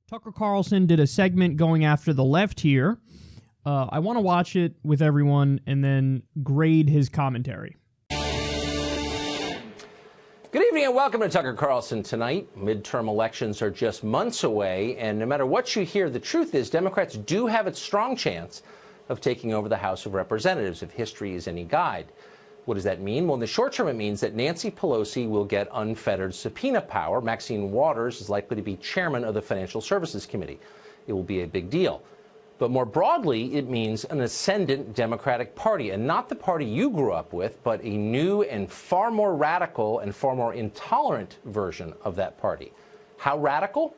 Tucker Carlson did a segment going after the left here. I want to watch it with everyone and then grade his commentary. Good evening and welcome to Tucker Carlson Tonight. Midterm elections are just months away, and no matter what you hear, the truth is Democrats do have a strong chance of taking over the House of Representatives if history is any guide. What does that mean? Well, in the short term, it means that Nancy Pelosi will get unfettered subpoena power. Maxine Waters is likely to be chairman of the Financial Services Committee. It will be a big deal. But more broadly, it means an ascendant Democratic Party, and not the party you grew up with, but a new and far more radical and far more intolerant version of that party. How radical?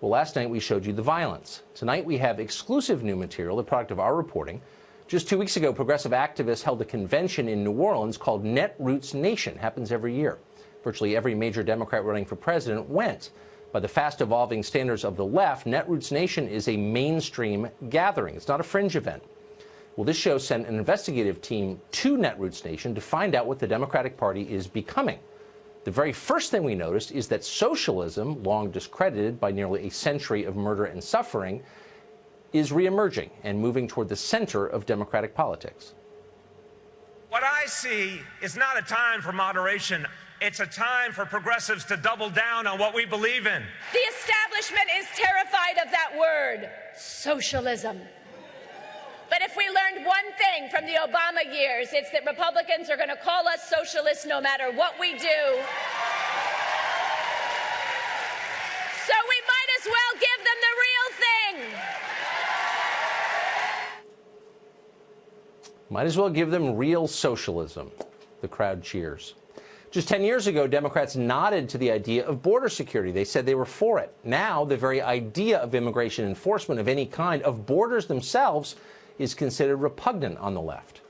Well, last night we showed you the violence. Tonight we have exclusive new material, the product of our reporting. Just 2 weeks ago, progressive activists held a convention in New Orleans called Netroots Nation. Happens every year. Virtually every major Democrat running for president went. By the fast-evolving standards of the left, Netroots Nation is a mainstream gathering. It's not a fringe event. Well, this show sent an investigative team to Netroots Nation to find out what the Democratic Party is becoming. The very first thing we noticed is that socialism, long discredited by nearly a century of murder and suffering, is reemerging and moving toward the center of Democratic politics. What I see is not a time for moderation. It's a time for progressives to double down on what we believe in. The establishment is terrified of that word, socialism. But if we learned one thing from the Obama years, it's that Republicans are going to call us socialists no matter what we do. So we might as well give them the real thing. Might as well give them real socialism. The crowd cheers. Just 10 years ago, Democrats nodded to the idea of border security. They said they were for it. Now, the very idea of immigration enforcement of any kind, of borders themselves, is considered repugnant on the left.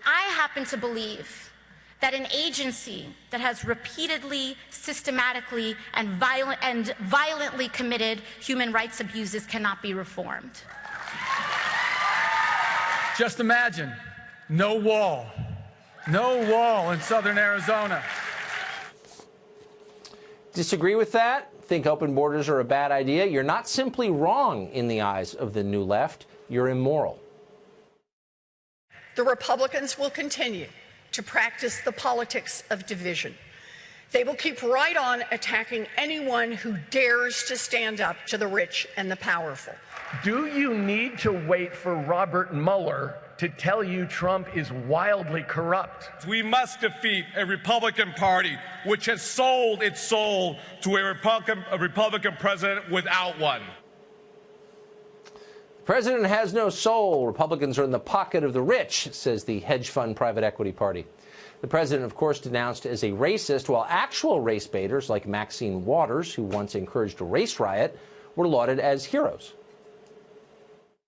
I happen to believe that an agency that has repeatedly, systematically, and violently committed human rights abuses cannot be reformed. Just imagine, no wall in southern Arizona. Disagree with that? Think open borders are a bad idea? You're not simply wrong in the eyes of the new left. You're immoral. The Republicans will continue to practice the politics of division. They will keep right on attacking anyone who dares to stand up to the rich and the powerful. Do you need to wait for Robert Mueller to tell you Trump is wildly corrupt? We must defeat a Republican Party which has sold its soul to a Republican president without one. The president has no soul. Republicans are in the pocket of the rich, says the hedge fund private equity party. The president, of course, denounced as a racist, while actual race baiters like Maxine Waters, who once encouraged a race riot, were lauded as heroes.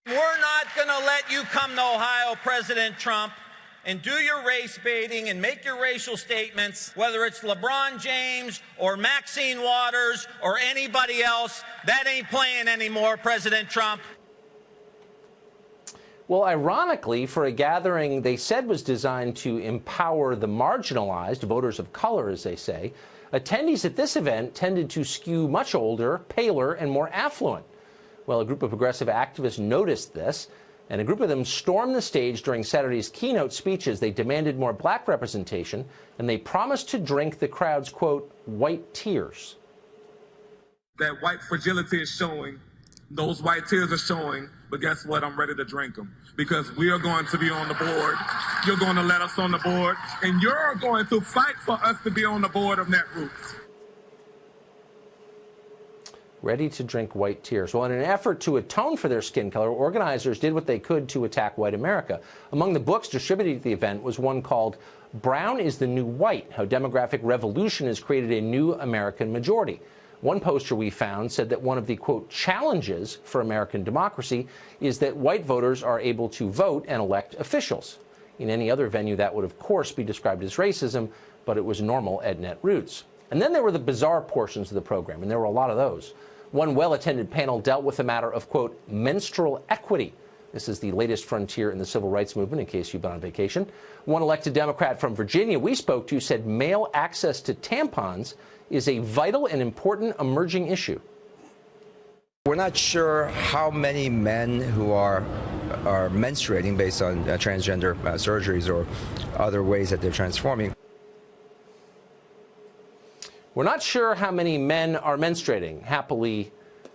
We're not going to let you come to Ohio, President Trump, and do your race baiting and make your racial statements, whether it's LeBron James or Maxine Waters or anybody else. That ain't playing anymore, President Trump. Well, ironically, for a gathering they said was designed to empower the marginalized, voters of color, as they say, attendees at this event tended to skew much older, paler, and more affluent. Well, a group of progressive activists noticed this, and a group of them stormed the stage during Saturday's keynote speeches. They demanded more black representation, and they promised to drink the crowd's, quote, white tears. That white fragility is showing. Those white tears are showing. But guess what? I'm ready to drink them. Because we are going to be on the board. You're going to let us on the board. And you're going to fight for us to be on the board of Netroots. Ready to drink white tears. Well, in an effort to atone for their skin color, organizers did what they could to attack white America. Among the books distributed at the event was one called Brown is the New White, How Demographic Revolution Has Created a New American Majority. One poster we found said that one of the, quote, challenges for American democracy is that white voters are able to vote and elect officials. In any other venue, that would, of course, be described as racism, but it was normal at Netroots. And then there were the bizarre portions of the program, and there were a lot of those. One well-attended panel dealt with the matter of, quote, menstrual equity. This is the latest frontier in the civil rights movement, in case you've been on vacation. One elected Democrat from Virginia we spoke to said male access to tampons is a vital and important emerging issue. We're not sure how many men who are menstruating based on transgender surgeries or other ways that they're transforming. We're not sure how many men are menstruating. Happily,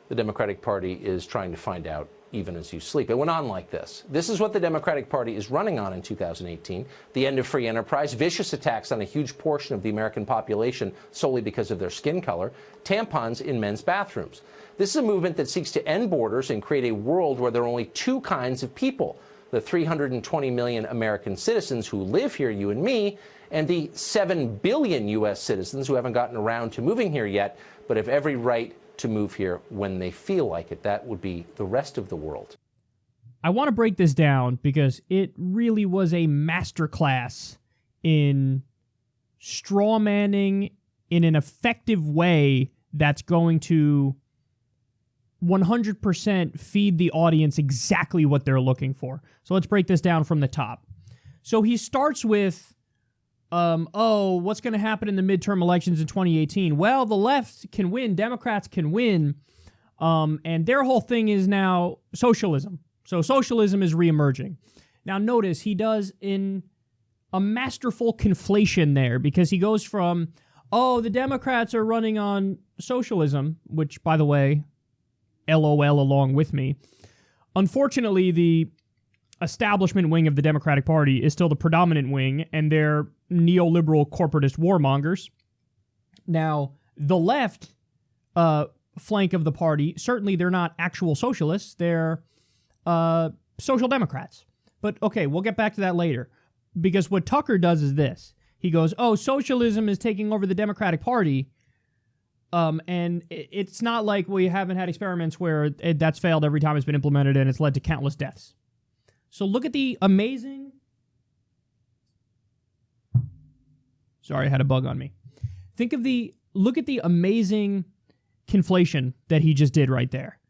the Democratic Party is trying to find out even as you sleep. It went on like this. This is what the Democratic Party is running on in 2018. The end of free enterprise, vicious attacks on a huge portion of the American population solely because of their skin color, tampons in men's bathrooms. This is a movement that seeks to end borders and create a world where there are only two kinds of people: the 320 million American citizens who live here, you and me, and the 7 billion U.S. citizens who haven't gotten around to moving here yet, but have every right to move here when they feel like it. That would be the rest of the world. I want to break this down because it really was a masterclass in straw manning in an effective way that's going to 100% feed the audience exactly what they're looking for. So let's break this down from the top. So he starts with, what's going to happen in the midterm elections in 2018? Well, the left can win, Democrats can win, and their whole thing is now socialism. So socialism is reemerging. Now notice he does in a masterful conflation there, because he goes from, the Democrats are running on socialism, which, by the way, LOL along with me. Unfortunately, the establishment wing of the Democratic Party is still the predominant wing, and they're neoliberal corporatist warmongers. Now, the left flank of the party, certainly they're not actual socialists, they're social democrats. But okay, we'll get back to that later. Because what Tucker does is this. He goes, socialism is taking over the Democratic Party, and it's not like we haven't had experiments where that's failed every time it's been implemented and it's led to countless deaths. So look at the amazing... Sorry, I had a bug on me. Look at the amazing conflation that he just did right there.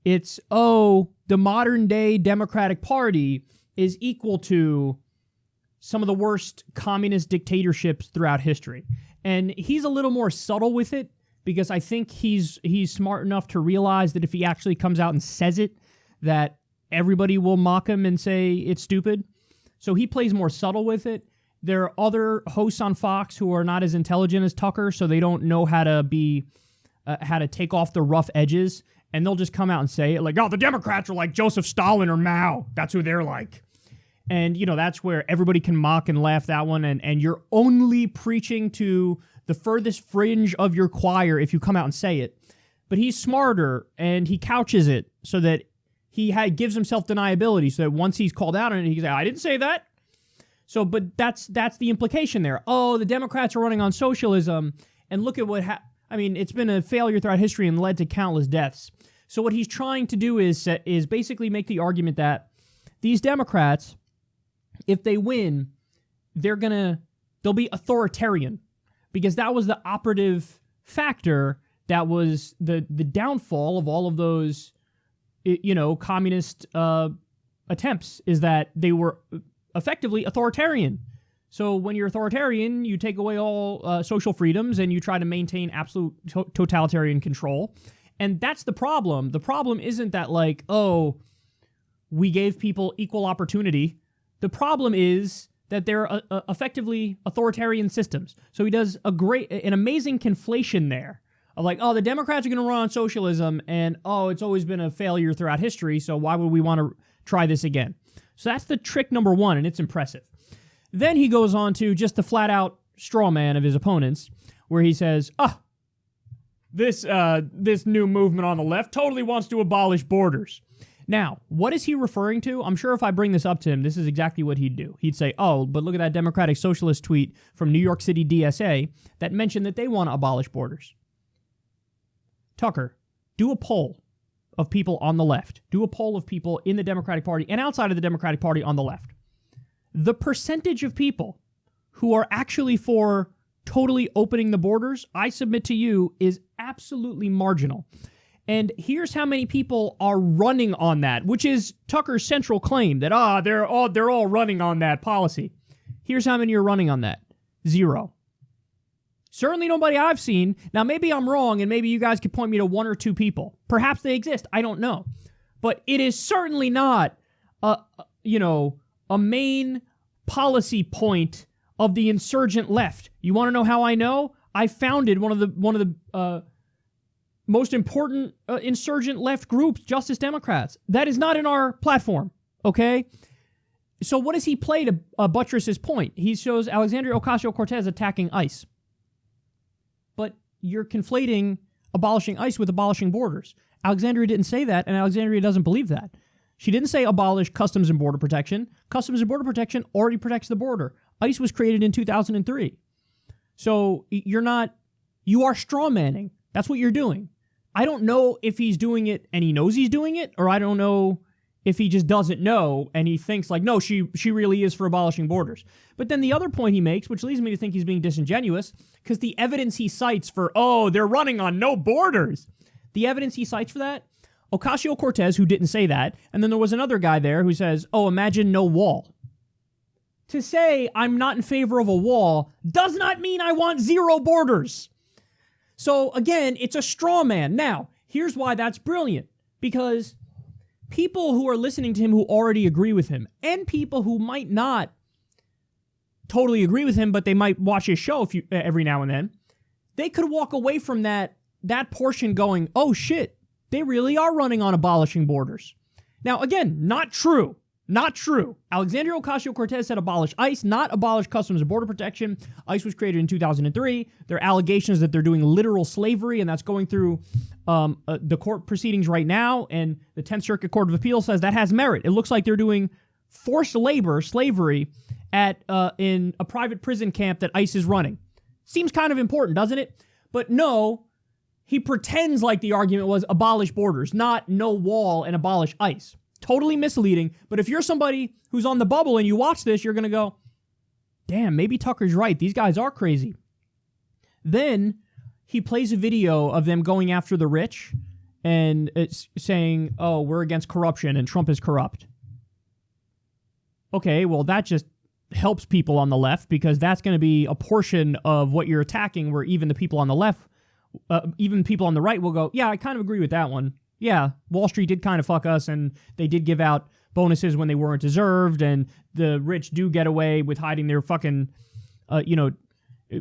It's, the modern day Democratic Party is equal to some of the worst communist dictatorships throughout history. And he's a little more subtle with it, because I think he's smart enough to realize that if he actually comes out and says it, that everybody will mock him and say it's stupid. So he plays more subtle with it. There are other hosts on Fox who are not as intelligent as Tucker, so they don't know how to take off the rough edges, and they'll just come out and say it like, the Democrats are like Joseph Stalin or Mao. That's who they're like. And, that's where everybody can mock and laugh that one, and you're only preaching to the furthest fringe of your choir if you come out and say it. But he's smarter, and he couches it so that he gives himself deniability, so that once he's called out on it, he can say, I didn't say that. So, but that's the implication there. The Democrats are running on socialism, and look at what it's been a failure throughout history and led to countless deaths. So what he's trying to do is basically make the argument that these Democrats, if they win, they'll be authoritarian, because that was the operative factor that was the downfall of all of those, communist attempts, is that they were effectively authoritarian. So when you're authoritarian, you take away all social freedoms and you try to maintain absolute totalitarian control. And that's the problem. The problem isn't that we gave people equal opportunity. The problem is that they're effectively authoritarian systems. So he does an amazing conflation there of the Democrats are going to run on socialism, and it's always been a failure throughout history, so why would we want to try this again? So that's the trick number one, and it's impressive. Then he goes on to just the flat-out straw man of his opponents, where he says, this new movement on the left totally wants to abolish borders. Now, what is he referring to? I'm sure if I bring this up to him, this is exactly what he'd do. He'd say, but look at that Democratic Socialist tweet from New York City DSA that mentioned that they want to abolish borders. Tucker, do a poll of people on the left. Do a poll of people in the Democratic Party and outside of the Democratic Party on the left. The percentage of people who are actually for totally opening the borders, I submit to you, is absolutely marginal. And here's how many people are running on that, which is Tucker's central claim that, they're all running on that policy. Here's how many are running on that. 0. Certainly nobody I've seen. Now, maybe I'm wrong, and maybe you guys could point me to one or two people. Perhaps they exist. I don't know. But it is certainly not a main policy point of the insurgent left. You want to know how I know? I founded one of the most important insurgent left groups, Justice Democrats. That is not in our platform, okay? So what does he play to buttress his point? He shows Alexandria Ocasio-Cortez attacking ICE. But you're conflating abolishing ICE with abolishing borders. Alexandria didn't say that, and Alexandria doesn't believe that. She didn't say abolish Customs and Border Protection. Customs and Border Protection already protects the border. ICE was created in 2003. So you are strawmanning. That's what you're doing. I don't know if he's doing it and he knows he's doing it, or I don't know if he just doesn't know and he thinks like, no, she really is for abolishing borders. But then the other point he makes, which leads me to think he's being disingenuous, because the evidence he cites for, they're running on no borders. The evidence he cites for that, Ocasio-Cortez, who didn't say that, and then there was another guy there who says, imagine no wall. To say I'm not in favor of a wall does not mean I want zero borders. So again, it's a straw man. Now, here's why that's brilliant. Because people who are listening to him who already agree with him, and people who might not totally agree with him, but they might watch his show every now and then, they could walk away from that portion going, oh shit, they really are running on abolishing borders. Now, again, not true. Not true. Alexandria Ocasio-Cortez said abolish ICE, not abolish Customs and Border Protection. ICE was created in 2003. There are allegations that they're doing literal slavery, and that's going through the court proceedings right now, and the 10th Circuit Court of Appeal says that has merit. It looks like they're doing forced labor, slavery, in a private prison camp that ICE is running. Seems kind of important, doesn't it? But no, he pretends like the argument was abolish borders, not no wall and abolish ICE. Totally misleading. But if you're somebody who's on the bubble and you watch this, you're going to go, damn, maybe Tucker's right. These guys are crazy. Then he plays a video of them going after the rich and it's saying, we're against corruption and Trump is corrupt. Okay, well, that just helps people on the left, because that's going to be a portion of what you're attacking where even the people on the left, even people on the right will go, yeah, I kind of agree with that one. Yeah, Wall Street did kind of fuck us, and they did give out bonuses when they weren't deserved, and the rich do get away with hiding their fucking,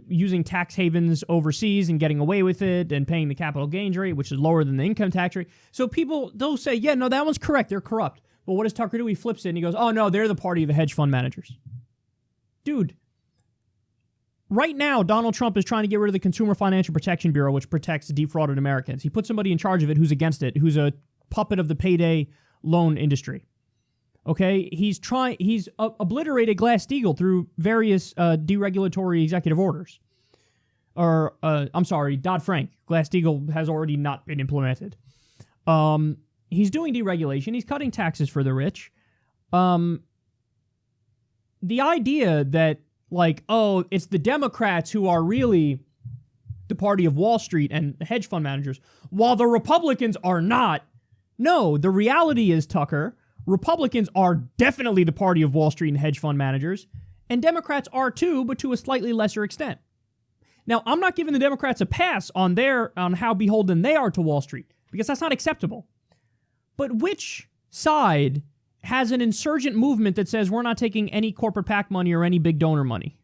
using tax havens overseas and getting away with it, and paying the capital gains rate, which is lower than the income tax rate. So people, they'll say, yeah, no, that one's correct. They're corrupt. But what does Tucker do? He flips it, and he goes, oh, no, they're the party of the hedge fund managers. Dude, right now, Donald Trump is trying to get rid of the Consumer Financial Protection Bureau, which protects defrauded Americans. He put somebody in charge of it who's against it, who's a puppet of the payday loan industry. Okay? He's obliterated Glass-Steagall through various deregulatory executive orders. Dodd-Frank. Glass-Steagall has already not been implemented. He's doing deregulation. He's cutting taxes for the rich. The idea that, it's the Democrats who are really the party of Wall Street and hedge fund managers, while the Republicans are not. No, the reality is, Tucker, Republicans are definitely the party of Wall Street and hedge fund managers, and Democrats are too, but to a slightly lesser extent. Now, I'm not giving the Democrats a pass on how beholden they are to Wall Street, because that's not acceptable. But which side has an insurgent movement that says we're not taking any corporate PAC money or any big donor money?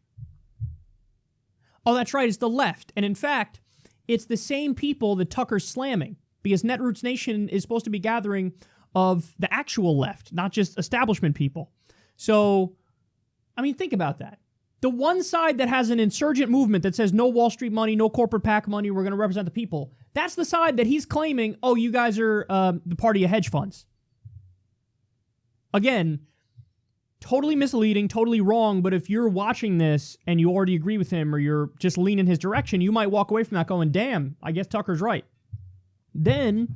Oh, that's right, it's the left. And in fact, it's the same people that Tucker's slamming, because Netroots Nation is supposed to be gathering of the actual left, not just establishment people. So, I mean, think about that. The one side that has an insurgent movement that says no Wall Street money, no corporate PAC money, we're going to represent the people, that's the side that he's claiming, you guys are the party of hedge funds. Again, totally misleading, totally wrong, but if you're watching this and you already agree with him or you're just leaning his direction, you might walk away from that going, damn, I guess Tucker's right. Then,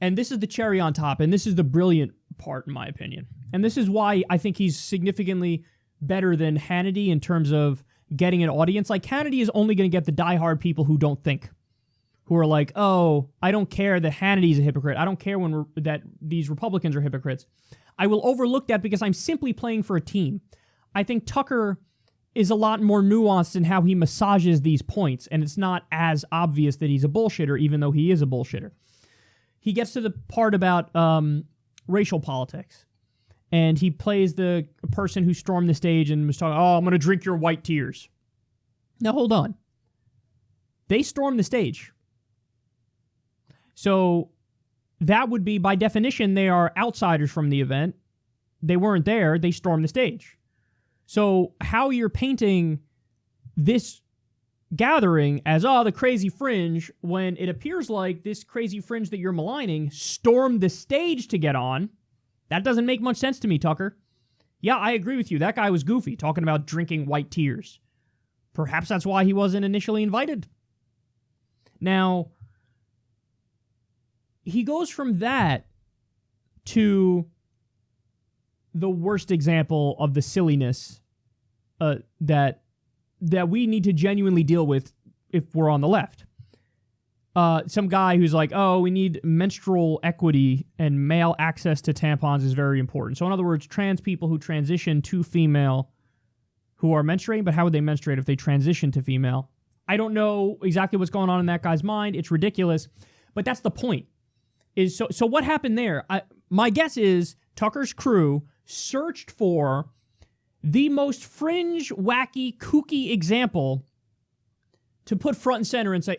and this is the cherry on top, and this is the brilliant part in my opinion, and this is why I think he's significantly better than Hannity in terms of getting an audience. Like, Hannity is only going to get the diehard people who don't think, who are like, I don't care that Hannity's a hypocrite. I don't care that these Republicans are hypocrites. I will overlook that because I'm simply playing for a team. I think Tucker is a lot more nuanced in how he massages these points, and it's not as obvious that he's a bullshitter, even though he is a bullshitter. He gets to the part about racial politics, and he plays the person who stormed the stage and was talking, oh, I'm going to drink your white tears. Now, hold on. They stormed the stage. So that would be, by definition, they are outsiders from the event. They weren't there. They stormed the stage. So how you're painting this gathering as, the crazy fringe, when it appears like this crazy fringe that you're maligning stormed the stage to get on, that doesn't make much sense to me, Tucker. Yeah, I agree with you. That guy was goofy, talking about drinking white tears. Perhaps that's why he wasn't initially invited. Now, he goes from that to the worst example of the silliness that we need to genuinely deal with if we're on the left. Some guy who's like, we need menstrual equity and male access to tampons is very important. So in other words, trans people who transition to female who are menstruating, but how would they menstruate if they transition to female? I don't know exactly what's going on in that guy's mind. It's ridiculous. But that's the point. So what happened there? My guess is Tucker's crew searched for the most fringe, wacky, kooky example to put front and center and say,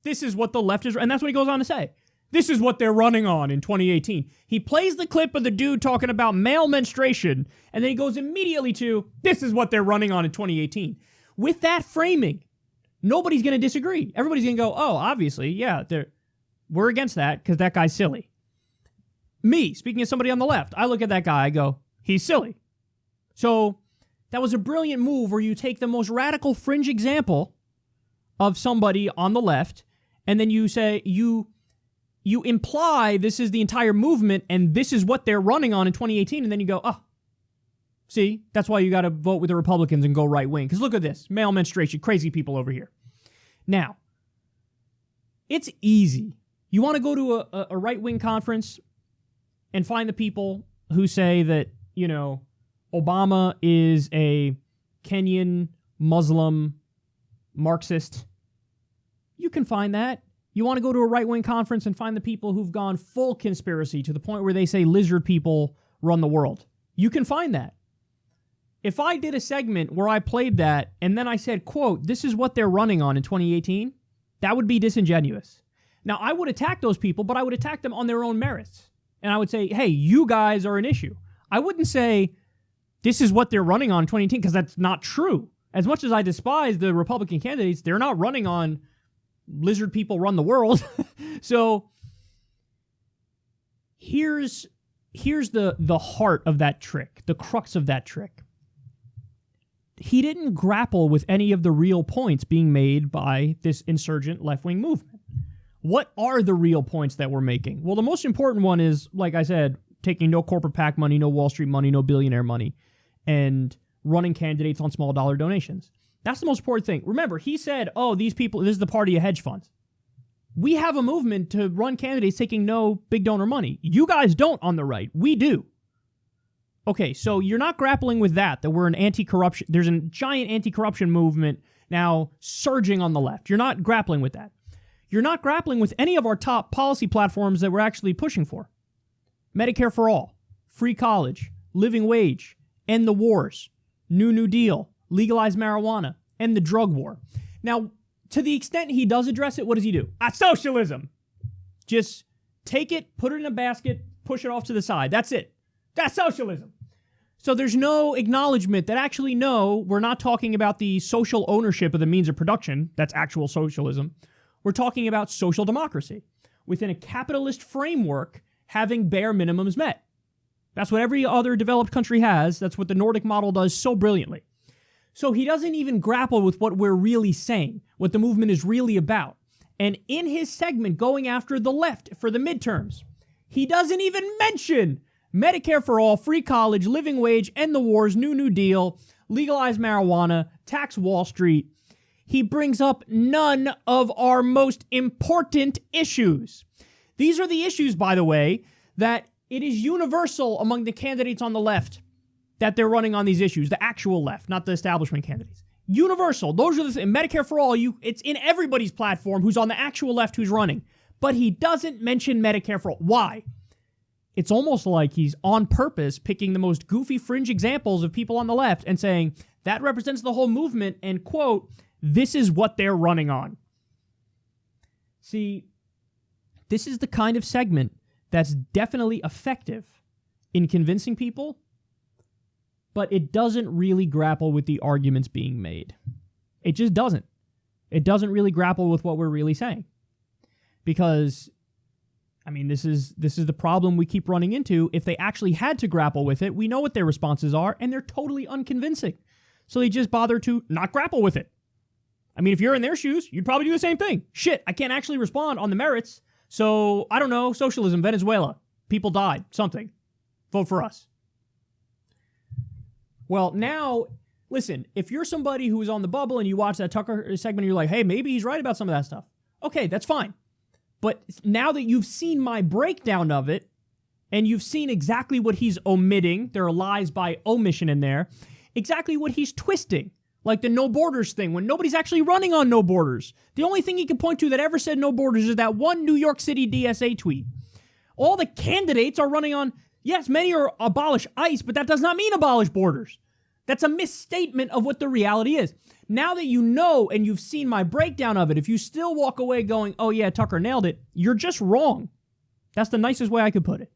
this is what the left is, and that's what he goes on to say. This is what they're running on in 2018. He plays the clip of the dude talking about male menstruation, and then he goes immediately to, this is what they're running on in 2018. With that framing, nobody's going to disagree. Everybody's going to go, obviously, yeah, we're against that because that guy's silly. Me, speaking as somebody on the left, I look at that guy, I go, he's silly. So that was a brilliant move where you take the most radical fringe example of somebody on the left, and then you say, you imply this is the entire movement and this is what they're running on in 2018, and then you go, see, that's why you got to vote with the Republicans and go right wing. Because look at this, male menstruation, crazy people over here. Now, it's easy. You want to go to a right wing conference and find the people who say that, Obama is a Kenyan Muslim Marxist. You can find that. You want to go to a right-wing conference and find the people who've gone full conspiracy to the point where they say lizard people run the world. You can find that. If I did a segment where I played that and then I said, quote, this is what they're running on in 2018, that would be disingenuous. Now, I would attack those people, but I would attack them on their own merits. And I would say, hey, you guys are an issue. I wouldn't say this is what they're running on in 2018 because that's not true. As much as I despise the Republican candidates, they're not running on lizard people run the world. So here's the heart of that trick, the crux of that trick. He didn't grapple with any of the real points being made by this insurgent left-wing movement. What are the real points that we're making? Well, the most important one is, like I said, taking no corporate PAC money, no Wall Street money, no billionaire money, and running candidates on small dollar donations. That's the most important thing. Remember, he said, these people, this is the party of hedge funds. We have a movement to run candidates taking no big donor money. You guys don't on the right. We do. Okay, so you're not grappling with that we're an anti-corruption, there's a giant anti-corruption movement now surging on the left. You're not grappling with that. You're not grappling with any of our top policy platforms that we're actually pushing for. Medicare for all, free college, living wage, end the wars, New Deal, legalize marijuana, end the drug war. Now, to the extent he does address it, what does he do? Socialism. Just take it, put it in a basket, push it off to the side. That's it. That's socialism. So there's no acknowledgement that actually, no, we're not talking about the social ownership of the means of production. That's actual socialism. We're talking about social democracy within a capitalist framework having bare minimums met. That's what every other developed country has. That's what the Nordic model does so brilliantly. So he doesn't even grapple with what we're really saying, what the movement is really about. And in his segment going after the left for the midterms, he doesn't even mention Medicare for all, free college, living wage, end the wars, New Deal, legalize marijuana, tax Wall Street. He brings up none of our most important issues. These are the issues, by the way, that it is universal among the candidates on the left that they're running on these issues, the actual left, not the establishment candidates. Universal, those are the Medicare for all. It's in everybody's platform who's on the actual left who's running. But he doesn't mention Medicare for all. Why? It's almost like he's on purpose picking the most goofy fringe examples of people on the left and saying that represents the whole movement and, quote, this is what they're running on. See, this is the kind of segment that's definitely effective in convincing people, but it doesn't really grapple with the arguments being made. It just doesn't. It doesn't really grapple with what we're really saying. Because, I mean, this is the problem we keep running into. If they actually had to grapple with it, we know what their responses are, and they're totally unconvincing. So they just bother to not grapple with it. I mean, if you're in their shoes, you'd probably do the same thing. Shit, I can't actually respond on the merits. So, I don't know, socialism, Venezuela. People died, something. Vote for us. Well, now, listen, if you're somebody who is on the bubble and you watch that Tucker segment and you're like, hey, maybe he's right about some of that stuff. Okay, that's fine. But now that you've seen my breakdown of it, and you've seen exactly what he's omitting, there are lies by omission in there, exactly what he's twisting, like the no borders thing, when nobody's actually running on no borders. The only thing he can point to that ever said no borders is that one New York City DSA tweet. All the candidates are running on, yes, many are abolish ICE, but that does not mean abolish borders. That's a misstatement of what the reality is. Now that you know and you've seen my breakdown of it, if you still walk away going, oh yeah, Tucker nailed it, you're just wrong. That's the nicest way I could put it.